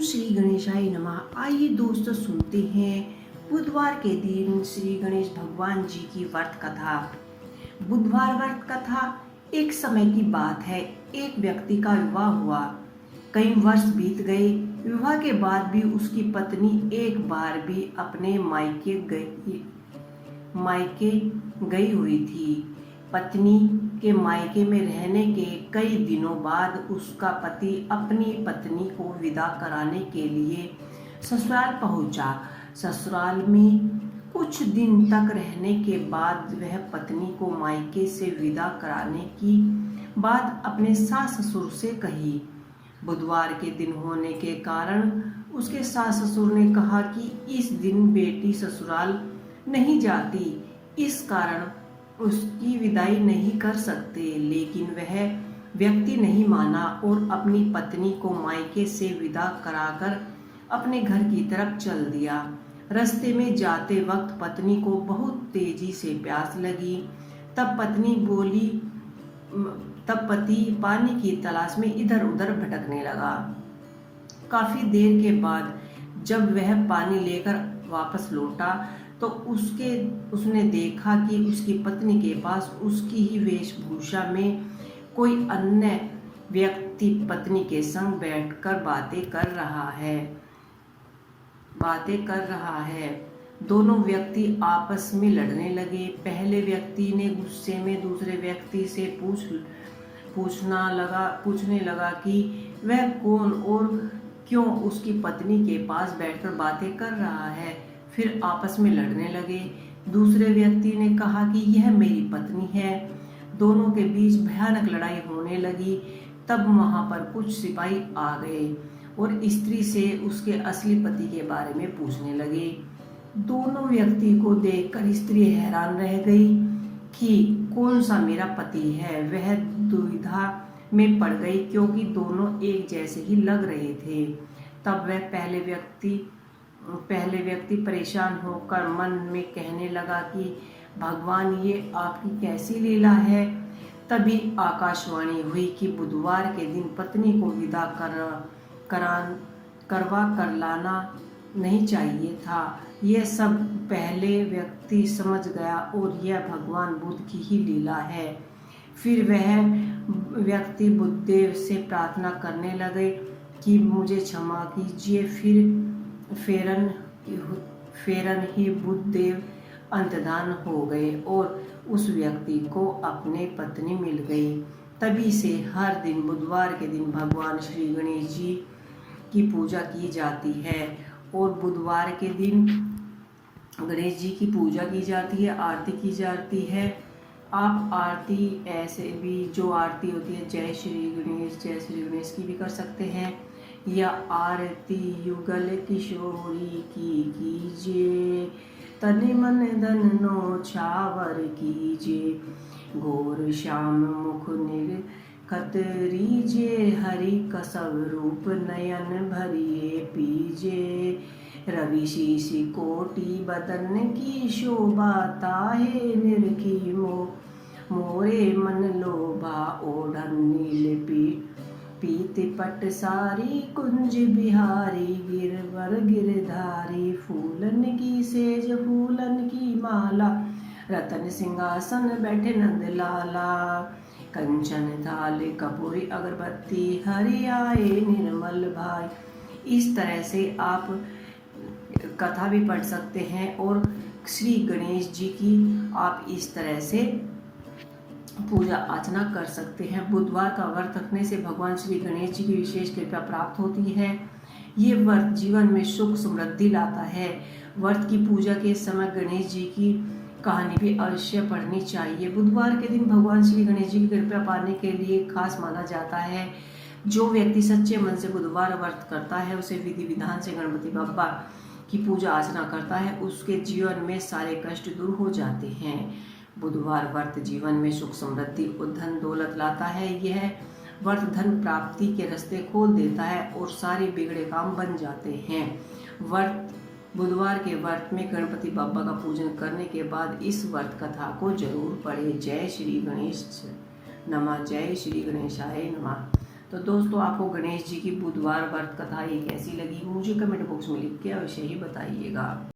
श्री गणेशाय नमः। आइए दोस्तों सुनते हैं बुधवार के दिन श्री गणेश भगवान जी की व्रत कथा। बुधवार व्रत कथा। एक समय की बात है, एक व्यक्ति का विवाह हुआ। कई वर्ष बीत गए। विवाह के बाद भी उसकी पत्नी एक बार भी अपने मायके गई हुई थी। पत्नी के मायके में रहने के कई दिनों बाद उसका पति अपनी पत्नी को विदा कराने के लिए ससुराल पहुंचा। ससुराल में कुछ दिन तक रहने के बाद वह पत्नी को मायके से विदा कराने की बात अपने सास ससुर से कही। बुधवार के दिन होने के कारण उसके सास ससुर ने कहा कि इस दिन बेटी ससुराल नहीं जाती, इस कारण उसकी विदाई नहीं कर सकते। लेकिन वह व्यक्ति नहीं माना और अपनी पत्नी को मायके से विदा कराकर अपने घर की तरफ चल दिया। रास्ते में जाते वक्त पत्नी को बहुत तेजी से प्यास लगी। तब पति पानी की तलाश में इधर उधर भटकने लगा। काफी देर के बाद जब वह पानी लेकर वापस लौटा तो उसने देखा कि उसकी पत्नी के पास उसकी ही वेशभूषा में कोई अन्य व्यक्ति पत्नी के संग बैठकर बातें कर रहा है। दोनों व्यक्ति आपस में लड़ने लगे। पहले व्यक्ति ने गुस्से में दूसरे व्यक्ति से पूछने लगा कि वह कौन और क्यों उसकी पत्नी के पास बैठकर बातें कर रहा है। फिर आपस में लड़ने लगे। दूसरे व्यक्ति ने कहा कि यह मेरी पत्नी है। दोनों के बीच भयानक लड़ाई होने लगी। तब वहां पर कुछ सिपाही आ गए और स्त्री से उसके असली पति के बारे में पूछने लगे। दोनों व्यक्ति को देखकर स्त्री हैरान रह गई कि कौन सा मेरा पति है। वह दुविधा में पड़ गई क्योंकि दोनों एक जैसे ही लग रहे थे। तब वह पहले व्यक्ति परेशान होकर मन में कहने लगा कि भगवान, ये आपकी कैसी लीला है। तभी आकाशवाणी हुई कि बुधवार के दिन पत्नी को विदा करवा कर लाना नहीं चाहिए था। यह सब पहले व्यक्ति समझ गया और यह भगवान बुद्ध की ही लीला है। फिर वह व्यक्ति बुद्धदेव से प्रार्थना करने लगे कि मुझे क्षमा कीजिए। फिर फेरन ही बुद्धदेव अंतर्धान हो गए और उस व्यक्ति को अपनी पत्नी मिल गई। तभी से हर दिन बुधवार के दिन भगवान श्री गणेश जी की पूजा की जाती है और बुधवार के दिन गणेश जी की पूजा की जाती है, आरती की जाती है। आप आरती ऐसे भी जो आरती होती है जय श्री गणेश की भी कर सकते हैं, या आरती युगल किशोरी की कीजिए, तन मन धन नो छावर कीजिए। घोर श्याम मुख निर्खत रीजे, हरि कसव रूप नयन भरिए पीजे। रवि शीशी कोटि बदन की शोभा, ताहे निरखी मोरे मन लोभा। ओढ़न नील पीत पट सारी, कुंज बिहारी गिरवर गिरधारी। फूलन की सेज फूलन की माला, रतन सिंहासन बैठे नंद लाला। कंचन थाल कपूरी अगरबत्ती, हरि आए निर्मल भाई। इस तरह से आप कथा भी पढ़ सकते हैं और श्री गणेश जी की आप इस तरह से पूजा अर्चना कर सकते हैं। बुधवार का व्रत रखने से भगवान श्री गणेश जी की विशेष कृपा प्राप्त होती है। ये व्रत जीवन में सुख समृद्धि लाता है। व्रत की पूजा के समय गणेश जी की कहानी भी अवश्य पढ़नी चाहिए। बुधवार के दिन भगवान श्री गणेश जी की कृपा पाने के लिए खास माना जाता है। जो व्यक्ति सच्चे मन से बुधवार व्रत करता है, उसे विधि विधान से गणपति बप्पा की पूजा अर्चना करता है, उसके जीवन में सारे कष्ट दूर हो जाते हैं। बुधवार व्रत जीवन में सुख समृद्धि और धन दौलत लाता है। यह व्रत धन प्राप्ति के रास्ते खोल देता है और सारे बिगड़े काम बन जाते हैं। बुधवार के व्रत में गणपति बप्पा का पूजन करने के बाद इस व्रत कथा को जरूर पढ़े। जय श्री गणेश नमः। जय श्री गणेशाय नमः। तो दोस्तों आपको गणेश जी की बुधवार व्रत कथा ये कैसी लगी मुझे कमेंट बॉक्स में लिख के अवश्य ही बताइएगा।